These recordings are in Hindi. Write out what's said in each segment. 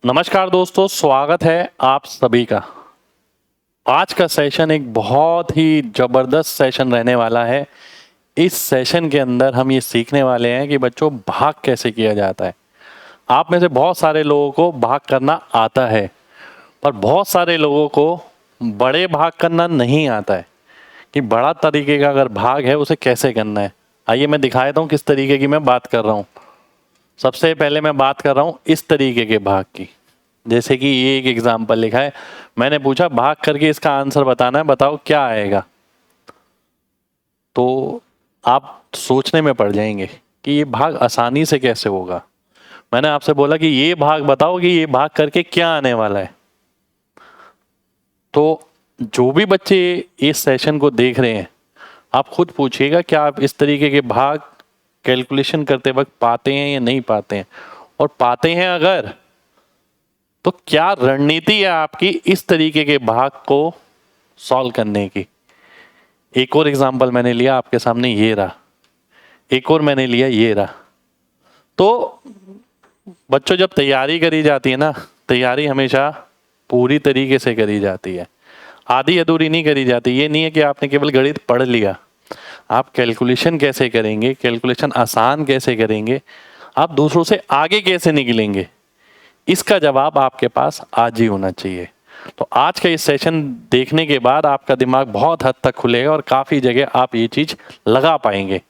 नमस्कार दोस्तों, स्वागत है आप सभी का। आज का सेशन एक बहुत ही ज़बरदस्त सेशन रहने वाला है। इस सेशन के अंदर हम ये सीखने वाले हैं कि बच्चों भाग कैसे किया जाता है। आप में से बहुत सारे लोगों को भाग करना आता है, पर बहुत सारे लोगों को बड़े भाग करना नहीं आता है कि बड़ा तरीके का अगर भाग है उसे कैसे करना है। आइए मैं दिखा देता हूँ किस तरीके की मैं बात कर रहा हूँ। सबसे पहले मैं बात कर रहा हूँ इस तरीके के भाग की। जैसे कि ये एक एग्जाम्पल लिखा है, मैंने पूछा भाग करके इसका आंसर बताना है, बताओ क्या आएगा। तो आप सोचने में पड़ जाएंगे कि ये भाग आसानी से कैसे होगा। मैंने आपसे बोला कि ये भाग बताओ कि ये भाग करके क्या आने वाला है। तो जो भी बच्चे इस सेशन को देख रहे हैं, आप खुद पूछिएगा क्या आप इस तरीके के भाग कैलकुलेशन करते वक्त पाते हैं या नहीं पाते हैं, और पाते हैं अगर तो क्या रणनीति है आपकी इस तरीके के भाग को सॉल्व करने की। एक और एग्जांपल मैंने लिया आपके सामने, ये रहा। एक और मैंने लिया, ये रहा। तो बच्चों जब तैयारी करी जाती है ना, तैयारी हमेशा पूरी तरीके से करी जाती है, आधी अधूरी नहीं करी जाती। ये नहीं है कि आपने केवल गणित पढ़ लिया, आप कैलकुलेशन कैसे करेंगे, कैलकुलेशन आसान कैसे करेंगे, आप दूसरों से आगे कैसे निकलेंगे, इसका जवाब आपके पास आज ही होना चाहिए। तो आज का ये सेशन देखने के बाद आपका दिमाग बहुत हद तक खुलेगा और काफ़ी जगह आप ये चीज़ लगा पाएंगे।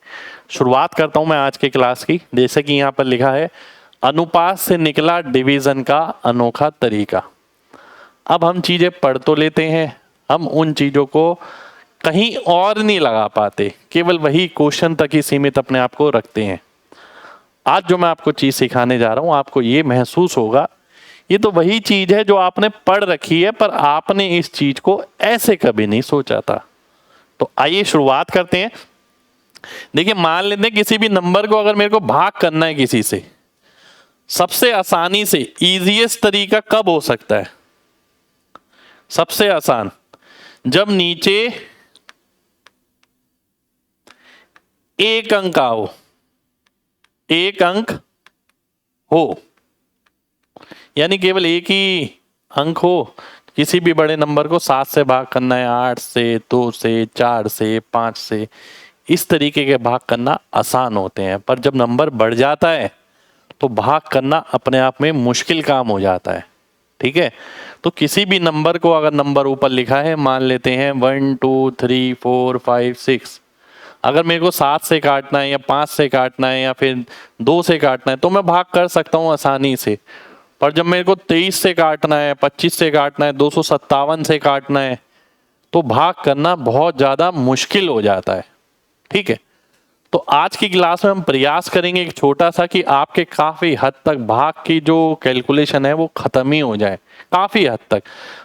शुरुआत करता हूँ मैं आज के क्लास की। जैसे कि यहाँ पर लिखा है, अनुपात से निकला डिवीज़न का अनोखा तरीका। अब हम चीज़ें पढ़ तो लेते हैं, हम उन चीज़ों को कहीं और नहीं लगा पाते, केवल वही क्वेश्चन तक ही सीमित अपने आप को रखते हैं। आज जो मैं आपको चीज़ सिखाने जा रहा हूँ, आपको ये महसूस होगा ये तो वही चीज़ है जो आपने पढ़ रखी है, पर आपने इस चीज़ को ऐसे कभी नहीं सोचा था। तो आइए शुरुआत करते हैं। देखिए, मान लेते हैं किसी भी नंबर को अगर मेरे को भाग करना है किसी से, सबसे आसानी से इजीएस्ट तरीका कब हो सकता है? सबसे आसान जब नीचे एक अंक आओ, एक अंक हो, यानी केवल एक ही अंक हो। किसी भी बड़े नंबर को 7 से भाग करना है, 8 से, 2 से, 4 से, 5 से, इस तरीके के भाग करना आसान होते हैं। पर जब नंबर बढ़ जाता है तो भाग करना अपने आप में मुश्किल काम हो जाता है। ठीक है, तो किसी भी नंबर को अगर नंबर ऊपर लिखा है, मान लेते हैं 1 2 3 4 5 6, अगर मेरे को 7 से काटना है या 5 से काटना है या फिर 2 से काटना है तो मैं भाग कर सकता हूँ आसानी से। पर जब मेरे को 23 से काटना है, 25 से काटना है, 257 से काटना है, तो भाग करना बहुत ज़्यादा मुश्किल हो जाता है। ठीक है, तो आज की क्लास में हम प्रयास करेंगे एक छोटा सा कि आपके काफ़ी हद तक भाग की जो कैलकुलेशन है वो ख़त्म ही हो जाए। काफ़ी हद तक,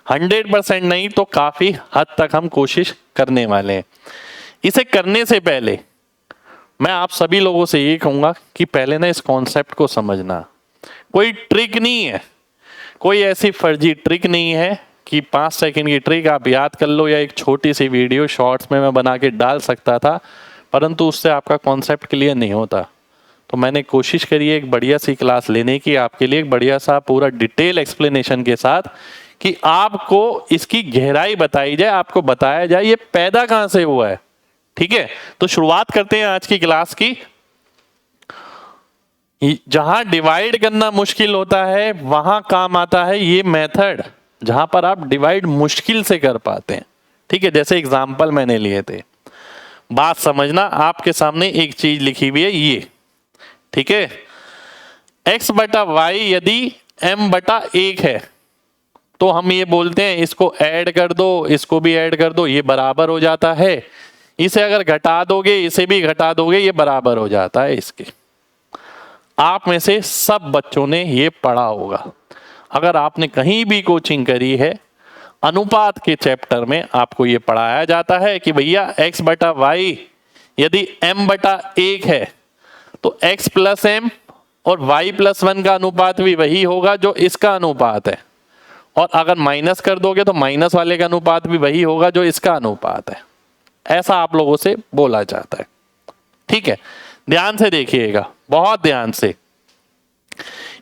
100% नहीं तो काफ़ी हद तक हम कोशिश करने वाले हैं। इसे करने से पहले मैं आप सभी लोगों से ये कहूँगा कि पहले ना इस कॉन्सेप्ट को समझना। कोई ट्रिक नहीं है, कोई ऐसी फर्जी ट्रिक नहीं है कि 5 सेकंड की ट्रिक आप याद कर लो या एक छोटी सी वीडियो शॉर्ट्स में मैं बना के डाल सकता था, परंतु उससे आपका कॉन्सेप्ट क्लियर नहीं होता। तो मैंने कोशिश करी है एक बढ़िया सी क्लास लेने की आपके लिए, एक बढ़िया सा पूरा डिटेल एक्सप्लेनेशन के साथ, कि आपको इसकी गहराई बताई जाए, आपको बताया जाए ये पैदा कहाँ से हुआ है। ठीक है, तो शुरुआत करते हैं आज की क्लास की। जहां डिवाइड करना मुश्किल होता है वहां काम आता है ये मेथड, जहां पर आप डिवाइड मुश्किल से कर पाते हैं। ठीक है, जैसे एग्जांपल मैंने लिए थे, बात समझना। आपके सामने एक चीज लिखी हुई है ये, ठीक है, x बटा वाई यदि m बटा 1 है तो हम ये बोलते हैं इसको ऐड कर दो, इसको भी ऐड कर दो, ये बराबर हो जाता है। इसे अगर घटा दोगे, इसे भी घटा दोगे, ये बराबर हो जाता है इसके। आप में से सब बच्चों ने ये पढ़ा होगा। अगर आपने कहीं भी कोचिंग करी है, अनुपात के चैप्टर में आपको ये पढ़ाया जाता है कि भैया x बटा वाई यदि m बटा 1 है तो x प्लस m और y प्लस 1 का अनुपात भी वही होगा जो इसका अनुपात है, और अगर माइनस कर दोगे तो माइनस वाले का अनुपात भी वही होगा जो इसका अनुपात है। ऐसा आप लोगों से बोला जाता है। ठीक है, ध्यान से देखिएगा, बहुत ध्यान से।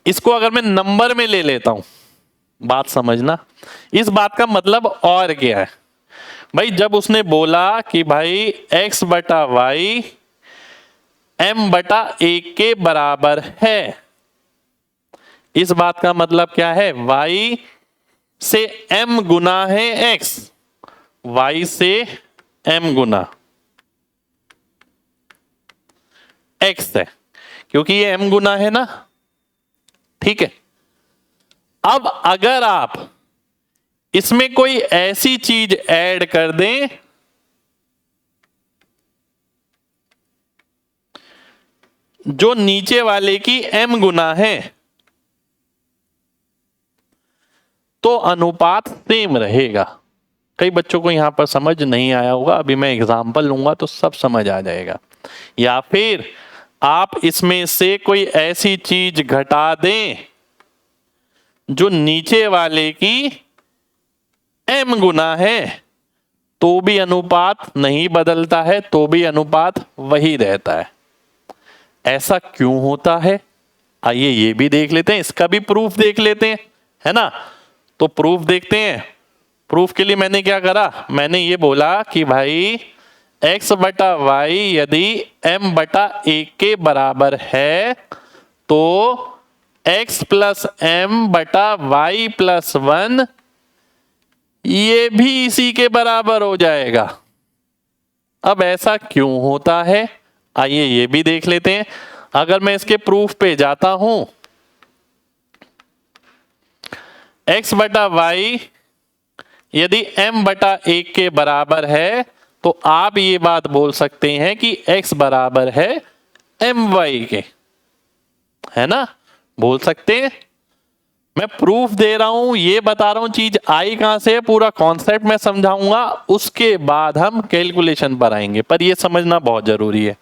इसको अगर मैं नंबर में ले लेता हूं, बात समझना, इस बात का मतलब और क्या है भाई, जब उसने बोला कि भाई x बटा वाई m/a के बराबर है, इस बात का मतलब क्या है, y से m गुना है x, y से m गुना x है, क्योंकि ये m गुना है ना, ठीक है। अब अगर आप इसमें कोई ऐसी चीज ऐड कर दें जो नीचे वाले की m गुना है, तो अनुपात सेम रहेगा। कई बच्चों को यहां पर समझ नहीं आया होगा, अभी मैं एग्जांपल लूंगा तो सब समझ आ जाएगा। या फिर आप इसमें से कोई ऐसी चीज घटा दें जो नीचे वाले की m गुना है, तो भी अनुपात नहीं बदलता है, तो भी अनुपात वही रहता है। ऐसा क्यों होता है, आइए ये भी देख लेते हैं, इसका भी प्रूफ देख लेते हैं, है ना। तो प्रूफ देखते हैं। प्रूफ के लिए मैंने क्या करा, मैंने ये बोला कि भाई x बटा वाई यदि m/a के बराबर है तो x प्लस m/y+1 ये भी इसी के बराबर हो जाएगा। अब ऐसा क्यों होता है, आइए ये भी देख लेते हैं। अगर मैं इसके प्रूफ पे जाता हूं, x बटा वाई यदि m/a के बराबर है तो आप ये बात बोल सकते हैं कि x बराबर है my के, है ना, बोल सकते हैं। मैं प्रूफ दे रहा हूं, ये बता रहा हूं चीज आई कहां से है, पूरा कॉन्सेप्ट मैं समझाऊंगा, उसके बाद हम कैलकुलेशन पर आएंगे, पर ये समझना बहुत जरूरी है।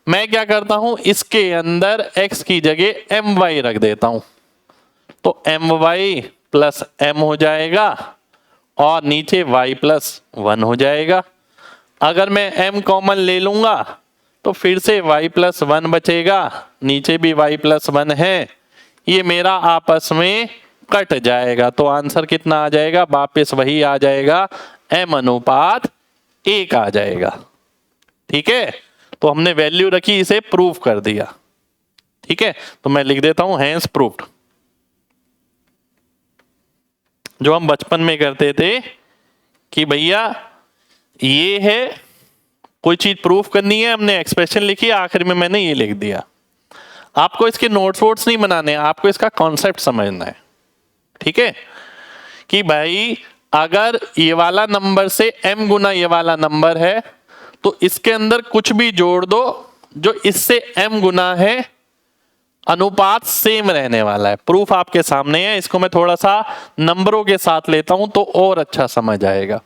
मैं क्या करता हूं, इसके अंदर x की जगह my रख देता हूं, तो my प्लस m हो जाएगा और नीचे y+1 हो जाएगा। अगर मैं m कॉमन ले लूंगा तो फिर से y+1 बचेगा, नीचे भी y+1 है, ये मेरा आपस में कट जाएगा, तो आंसर कितना आ जाएगा, वापस वही आ जाएगा, m/1 आ जाएगा। ठीक है, तो हमने वैल्यू रखी, इसे प्रूफ कर दिया। ठीक है, तो मैं लिख देता हूं हैंस प्रूफ्ड, जो हम बचपन में करते थे कि भैया ये है, कोई चीज प्रूफ करनी है, हमने एक्सप्रेशन लिखी, आखिर में मैंने ये लिख दिया। आपको इसके नोट्स वोट्स नहीं बनाने, आपको इसका कॉन्सेप्ट समझना है। ठीक है, कि भाई अगर ये वाला नंबर से m गुना ये वाला नंबर है तो इसके अंदर कुछ भी जोड़ दो जो इससे m गुना है, अनुपात सेम रहने वाला है। प्रूफ आपके सामने है, इसको मैं थोड़ा सा नंबरों के साथ लेता हूं तो और अच्छा समझ आएगा।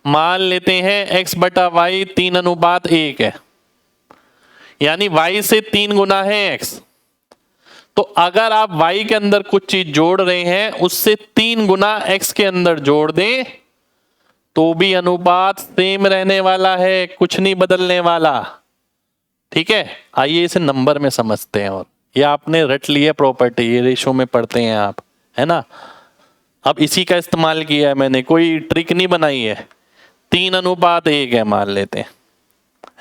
मान लेते हैं x बटा वाई 3:1 है, यानी y से 3 गुना है x, तो अगर आप y के अंदर कुछ चीज जोड़ रहे हैं उससे 3 गुना x के अंदर जोड़ दें तो भी अनुपात सेम रहने वाला है, कुछ नहीं बदलने वाला। ठीक है, आइए इसे नंबर में समझते हैं, और ये आपने रट लिया प्रॉपर्टी, ये रेशो में पढ़ते हैं आप, है ना। अब इसी का इस्तेमाल किया है मैंने, कोई ट्रिक नहीं बनाई है। 3:1 है मान लेते हैं,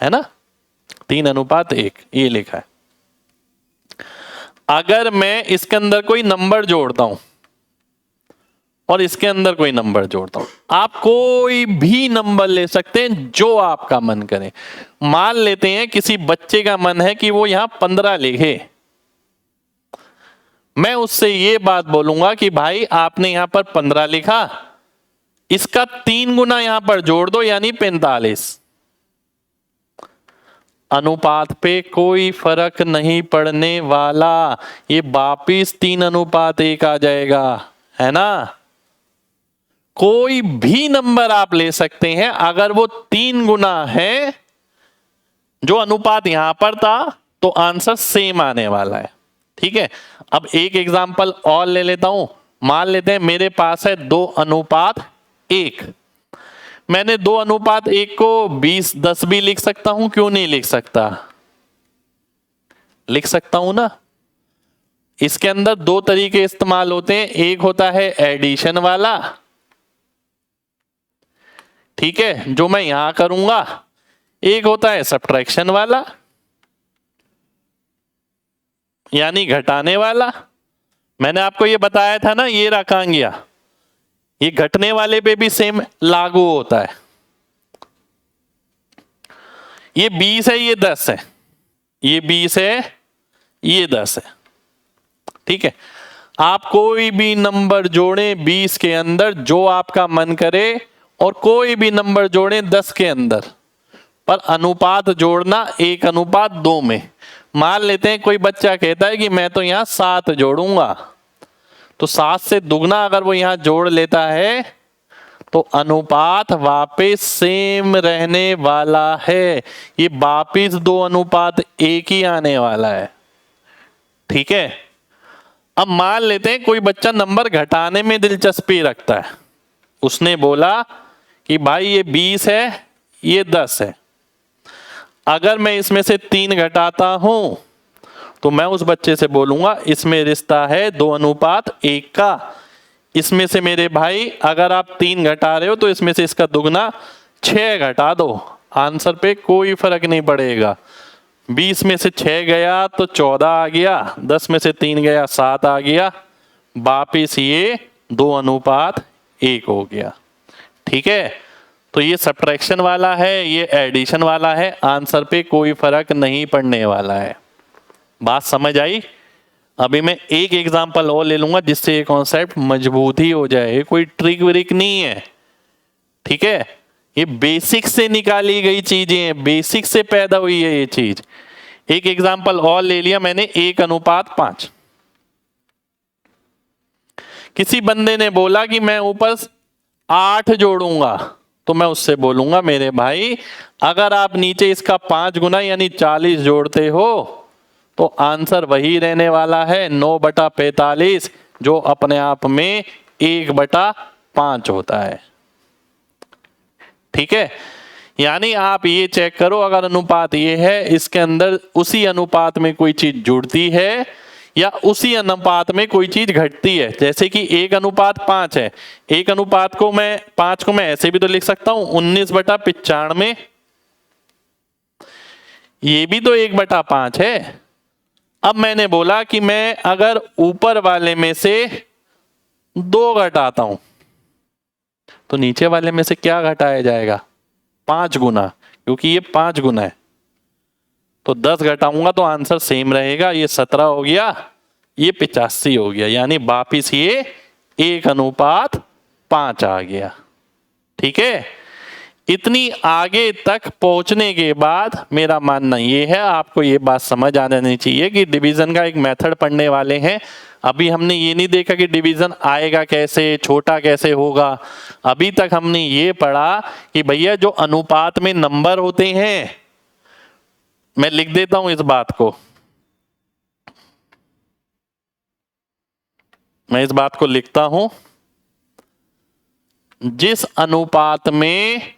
है ना, 3:1 ये लिखा है। अगर मैं इसके अंदर कोई नंबर जोड़ता हूं और इसके अंदर कोई नंबर जोड़ता हूं, आप कोई भी नंबर ले सकते हैं जो आपका मन करे। मान लेते हैं किसी बच्चे का मन है कि वो यहां 15 लिखे, मैं उससे ये बात बोलूंगा कि भाई आपने यहां पर 15 लिखा, इसका 3 गुना यहां पर जोड़ दो यानी 45। अनुपात पे कोई फर्क नहीं पड़ने वाला, ये वापिस 3:1 आ जाएगा, है ना। कोई भी नंबर आप ले सकते हैं, अगर वो 3 गुना है जो अनुपात यहां पर था तो आंसर सेम आने वाला है। ठीक है, अब एक एग्जांपल और ले लेता हूं। मान लेते हैं मेरे पास है 2:1, मैंने 2:1 को 20:10 भी लिख सकता हूं, क्यों नहीं लिख सकता, लिख सकता हूं ना। इसके अंदर दो तरीके इस्तेमाल होते हैं, एक होता है एडिशन वाला, ठीक है, जो मैं यहां करूंगा, एक होता है सब्ट्रैक्शन वाला यानी घटाने वाला। मैंने आपको ये बताया था ना, ये रखा गया, ये घटने वाले पे भी सेम लागू होता है। ये 20 है, ये 10 है, ये 20 है, ये 10 है, ठीक है। आप कोई भी नंबर जोड़ें 20 के अंदर जो आपका मन करे, और कोई भी नंबर जोड़ें 10 के अंदर, पर अनुपात जोड़ना 1:2 में। मान लेते हैं कोई बच्चा कहता है कि मैं तो यहां 7 जोड़ूंगा, तो 7 से दुगना अगर वो यहां जोड़ लेता है तो अनुपात वापस सेम रहने वाला है। ये वापस 2:1 ही आने वाला है, ठीक है। अब मान लेते हैं कोई बच्चा नंबर घटाने में दिलचस्पी रखता है, उसने बोला कि भाई ये 20 है, ये 10 है, अगर मैं इसमें से 3 घटाता हूं तो मैं उस बच्चे से बोलूंगा इसमें रिश्ता है 2:1 का। इसमें से मेरे भाई अगर आप 3 घटा रहे हो तो इसमें से इसका दुगना 6 घटा दो, आंसर पे कोई फर्क नहीं पड़ेगा। 20 में से 6 गया तो 14 आ गया, 10 में से 3 गया 7 आ गया, वापिस ये 2:1 हो गया, ठीक है। तो ये सब्ट्रैक्शन वाला है, ये एडिशन वाला है, आंसर पे कोई फर्क नहीं पड़ने वाला है। बात समझ आई? अभी मैं एक एग्जांपल और ले लूंगा जिससे ये कॉन्सेप्ट मजबूत ही हो जाए। ये कोई ट्रिक विरिक नहीं है, ठीक है, ये बेसिक से निकाली गई चीजें हैं, बेसिक से पैदा हुई है ये चीज। एक एग्जांपल और ले लिया मैंने, 1:5। किसी बंदे ने बोला कि मैं ऊपर 8 जोड़ूंगा, तो मैं उससे बोलूंगा मेरे भाई अगर आप नीचे इसका 5 गुना यानी 40 जोड़ते हो तो आंसर वही रहने वाला है 9/45, जो अपने आप में 1/5 होता है, ठीक है। यानी आप ये चेक करो, अगर अनुपात ये है, इसके अंदर उसी अनुपात में कोई चीज जुड़ती है या उसी अनुपात में कोई चीज घटती है। जैसे कि 1:5 है, 5 को मैं ऐसे भी तो लिख सकता हूं 19/95, ये भी तो 1/5 है। अब मैंने बोला कि मैं अगर ऊपर वाले में से 2 घटाता हूं तो नीचे वाले में से क्या घटाया जाएगा? 5 गुना, क्योंकि ये 5 गुना है, तो 10 घटाऊंगा तो आंसर सेम रहेगा, ये 17 हो गया, ये 85 हो गया, यानी वापिस ये 1:5 आ गया, ठीक है। इतनी आगे तक पहुंचने के बाद मेरा मानना ये है, आपको ये बात समझ आ जानी चाहिए कि डिवीजन का एक मेथड पढ़ने वाले हैं। अभी हमने ये नहीं देखा कि डिवीजन आएगा कैसे, छोटा कैसे होगा। अभी तक हमने ये पढ़ा कि भैया जो अनुपात में नंबर होते हैं, मैं लिख देता हूं इस बात को, मैं इस बात को लिखता हूं, जिस अनुपात में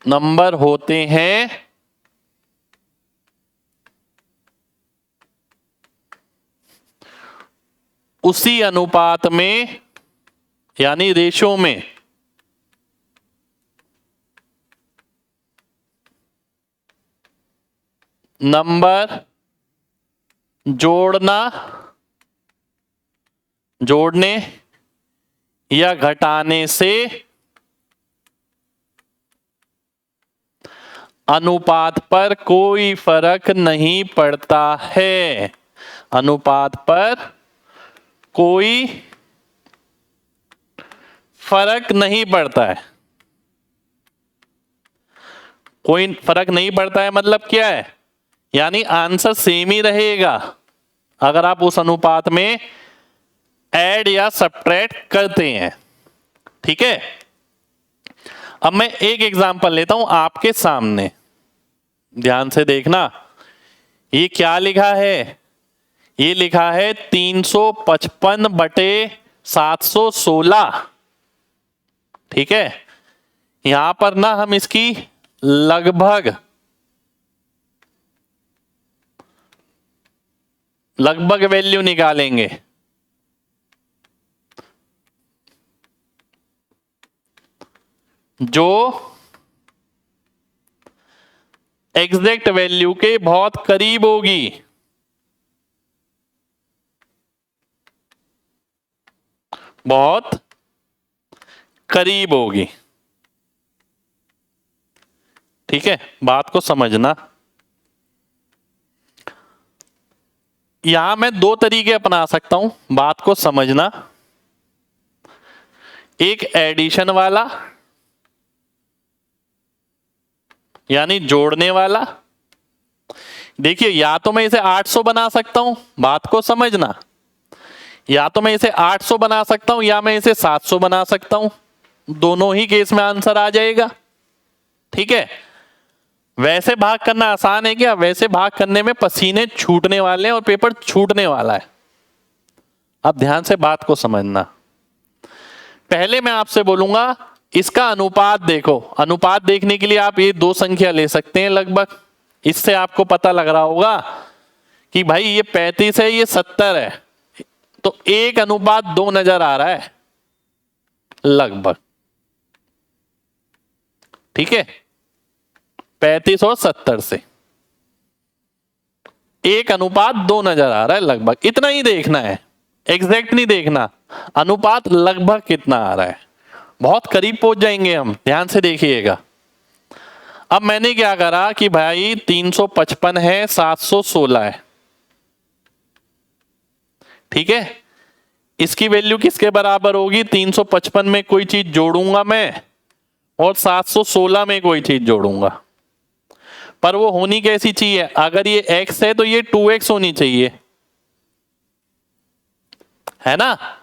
नंबर होते हैं उसी अनुपात में यानी रेशो में नंबर जोड़ने या घटाने से अनुपात पर कोई फर्क नहीं पड़ता है। अनुपात पर कोई फर्क नहीं पड़ता है। कोई फर्क नहीं पड़ता है मतलब क्या है? यानी आंसर सेम ही रहेगा अगर आप उस अनुपात में ऐड या सब्ट्रैक्ट करते हैं, ठीक है। अब मैं एक एग्जांपल लेता हूं आपके सामने, ध्यान से देखना। ये क्या लिखा है? ये लिखा है 355/716, ठीक है। यहां पर ना हम इसकी लगभग वैल्यू निकालेंगे। जो एग्जैक्ट वैल्यू के बहुत करीब होगी। बहुत करीब होगी। ठीक है, बात को समझना। यहां मैं दो तरीके अपना सकता हूं, बात को समझना। एक एडिशन वाला, यानी जोड़ने वाला। देखिए, या तो मैं इसे 800 बना सकता हूं, बात को समझना। या तो मैं इसे 800 बना सकता हूं या मैं इसे 700 बना सकता हूं। दोनों ही केस में आंसर आ जाएगा। ठीक है, वैसे भाग करना आसान है क्या? वैसे भाग करने में पसीने छूटने वाले हैं और पेपर छूटने वाला है। अब ध्यान से बात को समझना। पहले मैं आपसे बोलूंगा इसका अनुपात देखो। अनुपात देखने के लिए आप ये दो संख्या ले सकते हैं लगभग। इससे आपको पता लग रहा होगा कि भाई ये 35 है, ये 70 है, तो 1:2 नजर आ रहा है लगभग। ठीक है, 35 और 70 से 1:2 नजर आ रहा है लगभग। इतना ही देखना है, एग्जैक्ट नहीं देखना। अनुपात लगभग कितना आ रहा है, बहुत करीब पहुंच जाएंगे हम। ध्यान से देखिएगा। अब मैंने क्या करा कि भाई 355 है, 716 है। ठीक है, इसकी वैल्यू किसके बराबर होगी? 355 में कोई चीज जोड़ूंगा मैं और 716 में कोई चीज जोड़ूंगा। पर वो होनी कैसी चाहिए? अगर ये x है तो ये 2x होनी चाहिए, है ना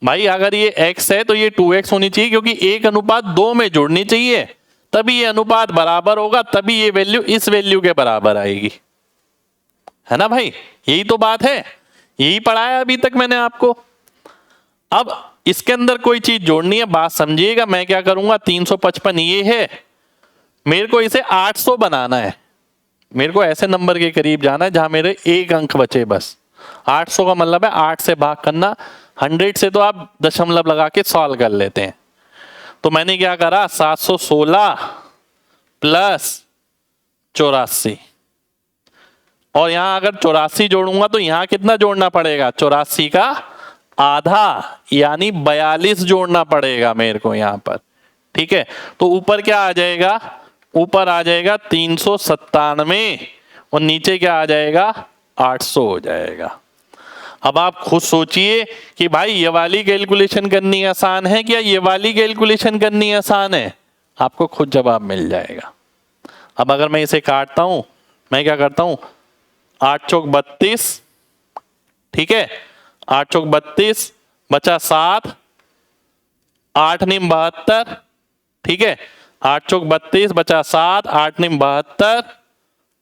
भाई? अगर ये x है तो ये 2x होनी चाहिए, क्योंकि 1:2 में जुड़नी चाहिए, तभी ये अनुपात बराबर होगा, तभी ये वैल्यू इस वैल्यू के बराबर आएगी। है ना भाई? यही तो बात है, यही पढ़ाया अभी तक मैंने आपको। अब इसके अंदर कोई चीज जोड़नी है, बात समझिएगा। मैं क्या करूंगा, 355 ये है, मेरे को इसे 800 बनाना है। मेरे को ऐसे नंबर के करीब जाना है जहां मेरे एक अंक बचे बस। 800 का मतलब है 8 से भाग करना। 100 से तो आप दशमलव लगा के सॉल्व कर लेते हैं। तो मैंने क्या करा, 716 प्लस 84, और यहां अगर 84 जोड़ूंगा तो यहां कितना जोड़ना पड़ेगा? 84 का आधा, यानी 42 जोड़ना पड़ेगा मेरे को यहां पर। ठीक है, तो ऊपर क्या आ जाएगा? ऊपर आ जाएगा 397 और नीचे क्या आ जाएगा? 800 हो जाएगा। अब आप खुद सोचिए कि भाई ये वाली कैलकुलेशन करनी आसान है क्या ये वाली कैलकुलेशन करनी आसान है? आपको खुद जवाब मिल जाएगा। अब अगर मैं इसे काटता हूं, मैं क्या करता हूं, 8 चौक 32, ठीक है, 8 चौक 32 बचा 7, 8 निम 72, ठीक है, 8 चौक 32 बचा 7, 8 निम 72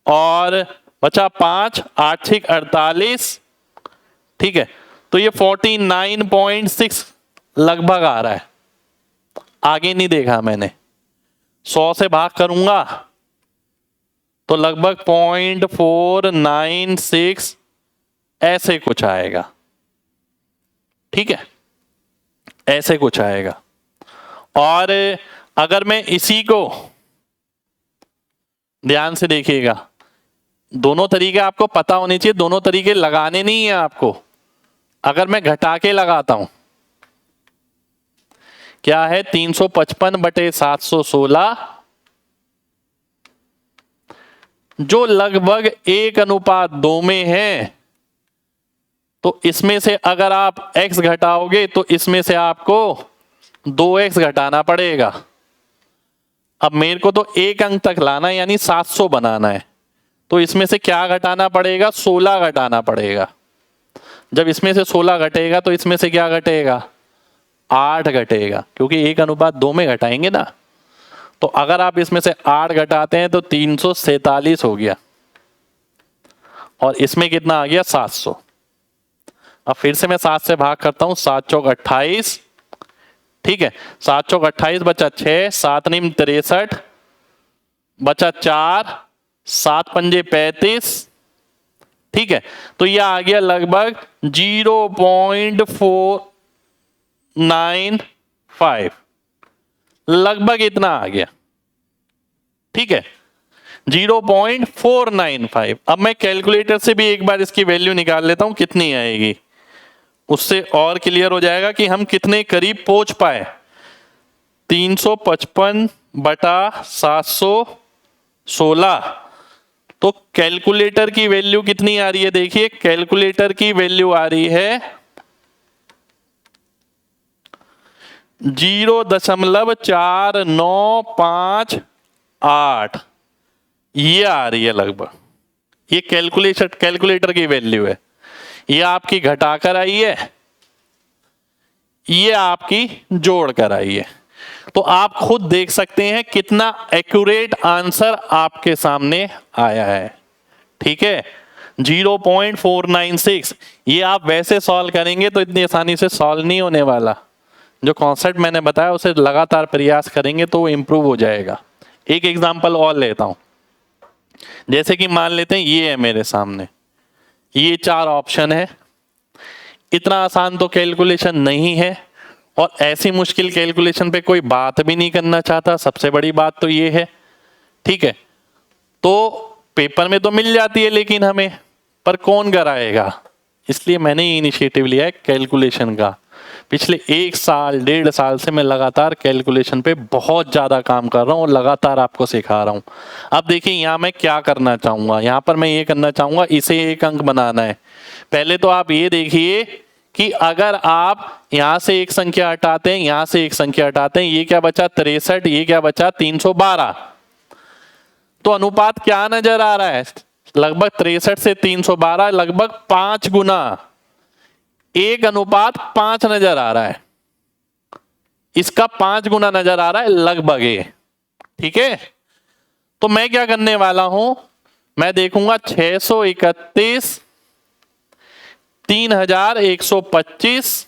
और बचा 5, 8 छिक 48। ठीक है, तो ये 49.6 लगभग आ रहा है। आगे नहीं देखा मैंने। 100 से भाग करूंगा तो लगभग 0.496 ऐसे कुछ आएगा। ठीक है, ऐसे कुछ आएगा। और अगर मैं इसी को ध्यान से देखिएगा, दोनों तरीके आपको पता होने चाहिए, दोनों तरीके लगाने नहीं है आपको। अगर मैं घटा के लगाता हूं, क्या है 355 बटे 716, जो लगभग 1:2 में है। तो इसमें से अगर आप x घटाओगे तो इसमें से आपको 2x घटाना पड़ेगा। अब मेरे को तो एक अंक तक लाना है, यानी 700 बनाना है, तो इसमें से क्या घटाना पड़ेगा? 16 घटाना पड़ेगा। जब इसमें से 16 घटेगा तो इसमें से क्या घटेगा? 8 घटेगा, क्योंकि 1:2 में घटाएंगे ना। तो अगर आप इसमें से 8 घटाते हैं तो 347 हो गया, और इसमें कितना आ गया? 700। अब फिर से मैं 7 से भाग करता हूं, 7 चौक 28, ठीक है, 7 चौक 28 बचा 6, 7 निम 63 बचा 4, 7 पंजे 35, ठीक है। तो ये आ गया लगभग 0.495, लगभग इतना आ गया, ठीक है, 0.495। अब मैं कैलकुलेटर से भी एक बार इसकी वैल्यू निकाल लेता हूं कितनी आएगी, उससे और क्लियर हो जाएगा कि हम कितने करीब पहुंच पाए। 355/716, तो कैलकुलेटर की वैल्यू कितनी आ रही है, देखिए कैलकुलेटर की वैल्यू आ रही है 0.4958, ये आ रही है लगभग, ये कैलकुलेटर की वैल्यू है। ये आपकी घटाकर आई है, ये आपकी जोड़कर आई है। तो आप खुद देख सकते हैं कितना एक्यूरेट आंसर आपके सामने आया है, ठीक है, 0.496। ये आप वैसे सॉल्व करेंगे तो इतनी आसानी से सॉल्व नहीं होने वाला। जो कॉन्सेप्ट मैंने बताया उसे लगातार प्रयास करेंगे तो वो इंप्रूव हो जाएगा। एक एग्जांपल और लेता हूं, जैसे कि मान लेते हैं ये है मेरे सामने, ये 4 ऑप्शन है। इतना आसान तो कैलकुलेशन नहीं है, और ऐसी मुश्किल कैलकुलेशन पे कोई बात भी नहीं करना चाहता, सबसे बड़ी बात तो ये है, ठीक है। तो पेपर में तो मिल जाती है लेकिन हमें, पर कौन कराएगा, इसलिए मैंने ये इनिशिएटिव लिया है कैलकुलेशन का। पिछले 1 साल 1.5 साल से मैं लगातार कैलकुलेशन पे बहुत ज्यादा काम कर रहा हूँ और लगातार आपको सिखा रहा हूँ। अब देखिए यहाँ मैं क्या करना चाहूंगा, यहाँ पर मैं ये करना चाहूंगा, इसे 1 अंक बनाना है। पहले तो आप ये देखिए कि अगर आप यहां से एक संख्या हटाते हैं, यहां से एक संख्या हटाते हैं, ये क्या बचा 63, ये क्या बचा 312, तो अनुपात क्या नजर आ रहा है, लगभग 63 से 312 लगभग 5 गुना, 1:5 नजर आ रहा है, इसका 5 गुना नजर आ रहा है लगभग ये, ठीक है। तो मैं क्या करने वाला हूं, मैं देखूंगा 631, 3125,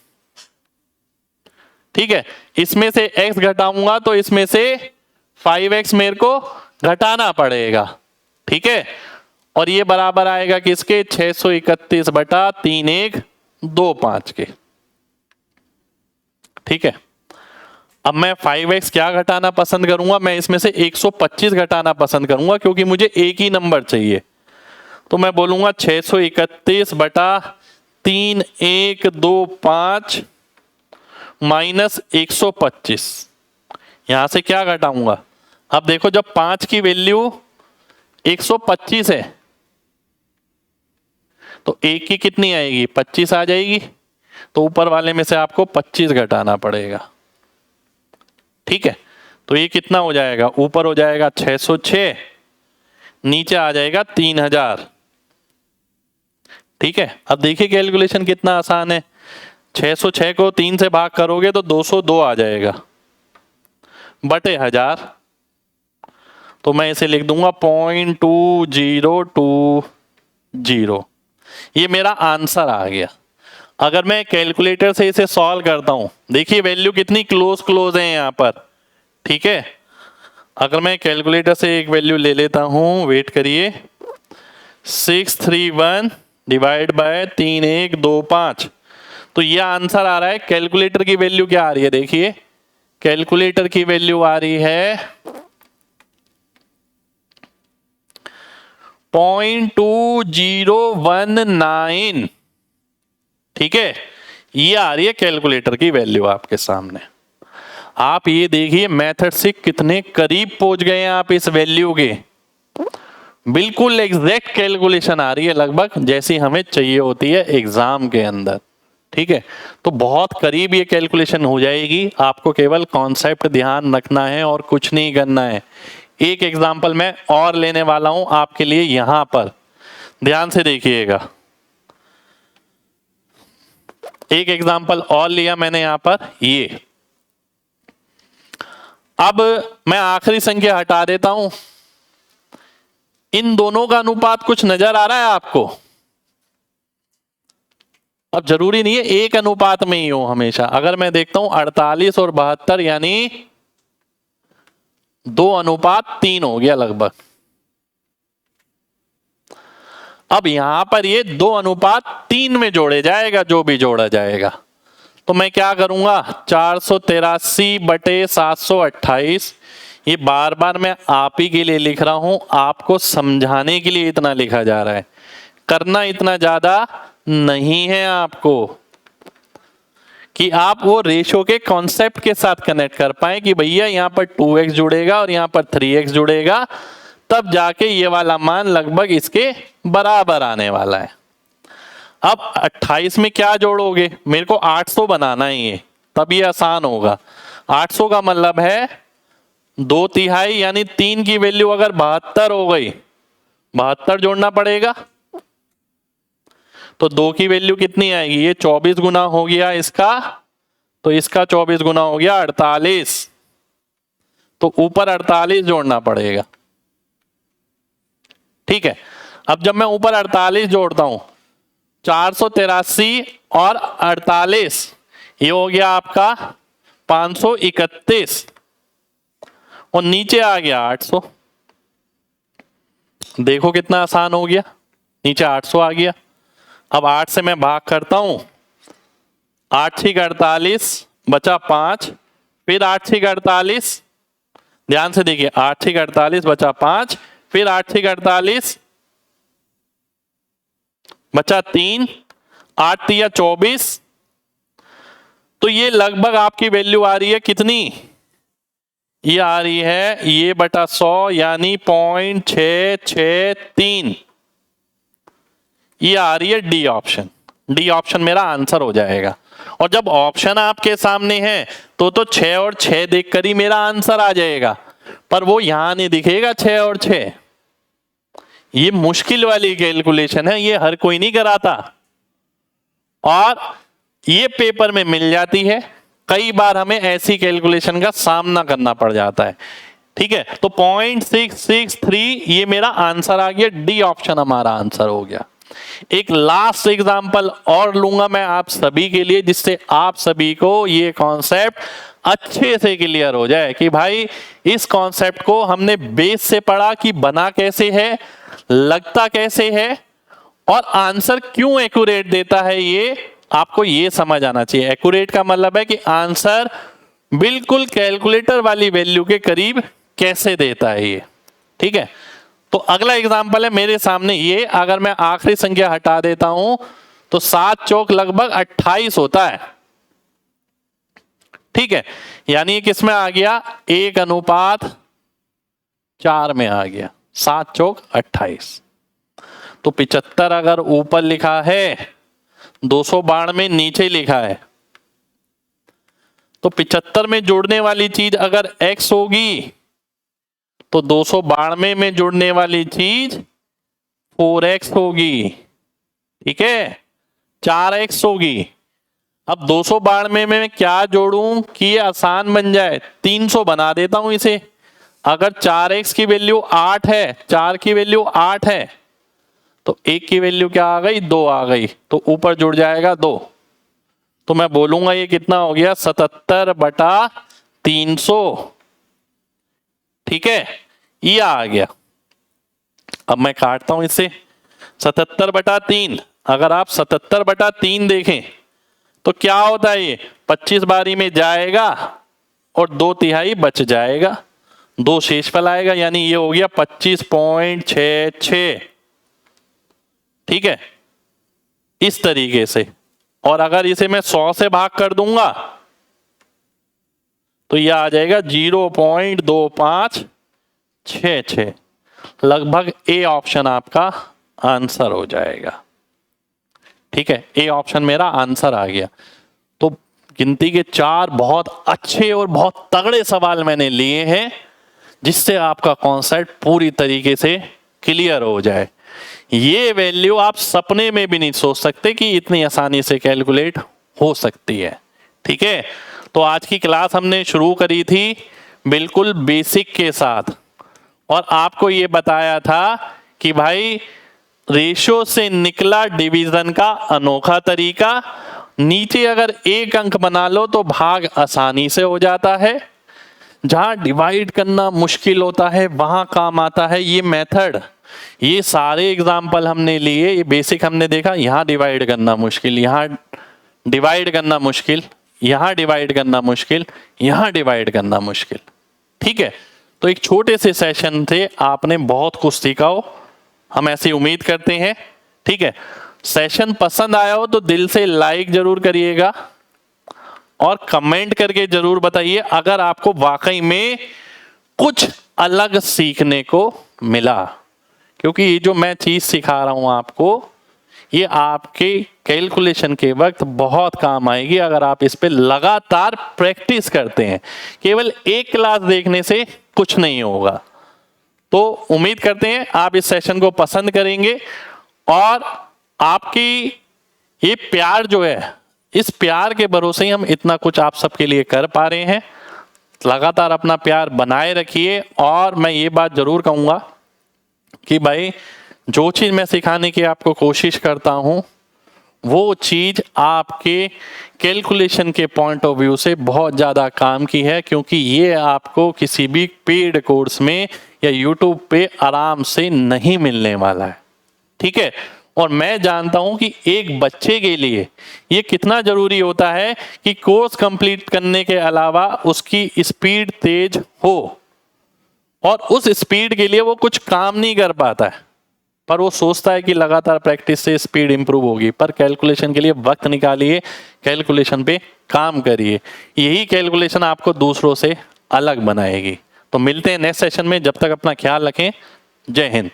ठीक है, इसमें से x घटाऊंगा तो इसमें से 5x मेरे को घटाना पड़ेगा, ठीक है, और ये बराबर आएगा किसके 631/3125 के, ठीक है। अब मैं 5x क्या घटाना पसंद करूंगा, मैं इसमें से 125 घटाना पसंद करूंगा क्योंकि मुझे एक ही नंबर चाहिए। तो मैं बोलूंगा 631/3125 माइनस 125, यहां से क्या घटाऊंगा। अब देखो जब 5 की वैल्यू 125 है तो 1 की कितनी आएगी 25 आ जाएगी, तो ऊपर वाले में से आपको 25 घटाना पड़ेगा, ठीक है। तो ये कितना हो जाएगा, ऊपर हो जाएगा 606, नीचे आ जाएगा 3000, ठीक है। अब देखिए कैलकुलेशन कितना आसान है, 606 को 3 से भाग करोगे तो 202 आ जाएगा बटे 1000, तो मैं इसे लिख दूंगा 0.2020, ये मेरा आंसर आ गया। अगर मैं कैलकुलेटर से इसे सॉल्व करता हूं, देखिए वैल्यू कितनी क्लोज है यहां पर, ठीक है। अगर मैं कैलकुलेटर से एक वैल्यू ले लेता हूं, वेट करिए, 631 डिवाइड बाय 3125, तो ये आंसर आ रहा है। कैलकुलेटर की वैल्यू क्या आ रही है, देखिए कैलकुलेटर की वैल्यू आ रही है 0.2019, ठीक है, ये आ रही है कैलकुलेटर की वैल्यू आपके सामने। आप ये देखिए मेथड से कितने करीब पहुंच गए हैं आप इस वैल्यू के, बिल्कुल एग्जैक्ट कैलकुलेशन आ रही है, लगभग जैसी हमें चाहिए होती है एग्जाम के अंदर, ठीक है। तो बहुत करीब ये कैलकुलेशन हो जाएगी, आपको केवल कॉन्सेप्ट ध्यान रखना है और कुछ नहीं करना है। एक एग्जांपल मैं और लेने वाला हूं आपके लिए, यहां पर ध्यान से देखिएगा। एक एग्जांपल और लिया मैंने यहां पर, ये अब मैं आखिरी संख्या हटा देता हूं, इन दोनों का अनुपात कुछ नजर आ रहा है आपको। अब जरूरी नहीं है एक अनुपात में ही हो हमेशा, अगर मैं देखता हूं 48 और 72 यानी 2:3 हो गया लगभग। अब यहां पर ये 2:3 में जोड़े जाएगा, जो भी जोड़ा जाएगा। तो मैं क्या करूंगा, 483/728, ये बार बार मैं आप ही के लिए लिख रहा हूं, आपको समझाने के लिए इतना लिखा जा रहा है, करना इतना ज्यादा नहीं है आपको, कि आप वो रेशो के कॉन्सेप्ट के साथ कनेक्ट कर पाए कि भैया यहाँ पर 2x जुड़ेगा और यहाँ पर 3x जुड़ेगा, तब जाके ये वाला मान लगभग इसके बराबर आने वाला है। अब 28 में क्या जोड़ोगे, मेरे को 800 बनाना ही है, तब ये आसान होगा। 800 का मतलब है 2/3 यानी 3 की वैल्यू अगर 72 हो गई, 72 जोड़ना पड़ेगा। तो 2 की वैल्यू कितनी आएगी, ये 24 गुना हो गया इसका, तो इसका 24 गुना हो गया 48, तो ऊपर 48 जोड़ना पड़ेगा। ठीक है, अब जब मैं ऊपर 48 जोड़ता हूं, 483 और 48, ये हो गया आपका 531, और नीचे आ गया 800। देखो कितना आसान हो गया, नीचे 800 आ गया। अब 8 से मैं भाग करता हूं, 8×6 48, बचा 5, फिर 8×6 48, ध्यान से देखिए, 8×6 48 बचा 5, फिर 8×6 48 बचा 3, 8×3 24, तो ये लगभग आपकी वैल्यू आ रही है कितनी, ये आ रही है ये बटा 100 यानी 0.663, ये आ रही है डी ऑप्शन। डी ऑप्शन मेरा आंसर हो जाएगा। और जब ऑप्शन आपके सामने है तो 6 और 6 देखकर ही मेरा आंसर आ जाएगा, पर वो यहां नहीं दिखेगा 6 और 6। ये मुश्किल वाली कैलकुलेशन है, ये हर कोई नहीं कराता, और ये पेपर में मिल जाती है। कई बार हमें ऐसी कैलकुलेशन का सामना करना पड़ जाता है। ठीक है, तो 0.663 ये मेरा आंसर आ गया, डी ऑप्शन हमारा आंसर हो गया। एक लास्ट एग्जांपल और लूंगा मैं आप सभी के लिए, जिससे आप सभी को ये कॉन्सेप्ट अच्छे से क्लियर हो जाए कि भाई इस कॉन्सेप्ट को हमने बेस से पढ़ा कि बना कैसे है, लगता कैसे है, और आंसर क्यों एक्यूरेट देता है, ये आपको ये समझ आना चाहिए। एक्यूरेट का मतलब है कि आंसर बिल्कुल कैलकुलेटर वाली वैल्यू के करीब कैसे देता है ये। ठीक है, तो अगला एग्जांपल है मेरे सामने ये, अगर मैं आखिरी संख्या हटा देता हूं तो 7 चौक लगभग 28 होता है। ठीक है, यानी ये किस में आ गया, 1:4 में आ गया, 7 चौक 28। तो 75 अगर ऊपर लिखा है, 292 नीचे लिखा है, तो 75 में जुड़ने वाली चीज अगर x होगी तो 292 में जुड़ने वाली चीज 4x होगी। ठीक है, 4x होगी। अब 292 में मैं क्या जोड़ूं कि ये आसान बन जाए, 300 बना देता हूं इसे। अगर 4x की वैल्यू 8 है, 4 की वैल्यू 8 है, तो 1 की वैल्यू क्या आ गई, 2 आ गई, तो ऊपर जुड़ जाएगा 2। तो मैं बोलूंगा ये कितना हो गया, 77/300। ठीक है, ये आ गया। अब मैं काटता हूं इसे, 77/3। अगर आप 77/3 देखें तो क्या होता है, ये 25 बारी में जाएगा और 2/3 बच जाएगा, 2 शेषफल आएगा, यानी ये हो गया 25.66। ठीक है, इस तरीके से। और अगर इसे मैं 100 से भाग कर दूंगा तो यह आ जाएगा 0.2566। लगभग ए ऑप्शन आपका आंसर हो जाएगा। ठीक है, ए ऑप्शन मेरा आंसर आ गया। तो गिनती के 4 बहुत अच्छे और बहुत तगड़े सवाल मैंने लिए हैं, जिससे आपका कॉन्सेप्ट पूरी तरीके से क्लियर हो जाए। ये वैल्यू आप सपने में भी नहीं सोच सकते कि इतनी आसानी से कैलकुलेट हो सकती है। ठीक है, तो आज की क्लास हमने शुरू करी थी बिल्कुल बेसिक के साथ, और आपको ये बताया था कि भाई रेशो से निकला डिवीजन का अनोखा तरीका, नीचे अगर एक अंक बना लो तो भाग आसानी से हो जाता है, जहां डिवाइड करना मुश्किल होता है वहां काम आता है ये मेथड। ये सारे एग्जाम्पल हमने लिए, ये बेसिक हमने देखा, यहां डिवाइड करना मुश्किल, यहां डिवाइड करना मुश्किल, यहां डिवाइड करना मुश्किल, यहां डिवाइड करना मुश्किल। ठीक है, तो एक छोटे से सेशन थे, आपने बहुत कुछ सीखा हो, हम ऐसी उम्मीद करते हैं। ठीक है, सेशन पसंद आया हो तो दिल से लाइक जरूर करिएगा और कमेंट करके जरूर बताइए अगर आपको वाकई में कुछ अलग सीखने को मिला, क्योंकि ये जो मैं चीज सिखा रहा हूं आपको, ये आपके कैलकुलेशन के वक्त बहुत काम आएगी अगर आप इस पे लगातार प्रैक्टिस करते हैं। केवल एक क्लास देखने से कुछ नहीं होगा। तो उम्मीद करते हैं आप इस सेशन को पसंद करेंगे और आपकी ये प्यार जो है, इस प्यार के भरोसे ही हम इतना कुछ आप सबके लिए कर पा रहे हैं। लगातार अपना प्यार बनाए रखिए और मैं ये बात जरूर कहूंगा कि भाई जो चीज मैं सिखाने की आपको कोशिश करता हूं वो चीज आपके कैलकुलेशन के पॉइंट ऑफ व्यू से बहुत ज़्यादा काम की है, क्योंकि ये आपको किसी भी पेड कोर्स में या यूट्यूब पे आराम से नहीं मिलने वाला है। ठीक है, और मैं जानता हूं कि एक बच्चे के लिए ये कितना जरूरी होता है कि कोर्स कंप्लीट करने के अलावा उसकी स्पीड तेज हो, और उस स्पीड के लिए वो कुछ काम नहीं कर पाता है, पर वो सोचता है कि लगातार प्रैक्टिस से स्पीड इंप्रूव होगी। पर कैलकुलेशन के लिए वक्त निकालिए, कैलकुलेशन पे काम करिए, यही कैलकुलेशन आपको दूसरों से अलग बनाएगी। तो मिलते हैं नेक्स्ट सेशन में, जब तक अपना ख्याल रखें। जय हिंद।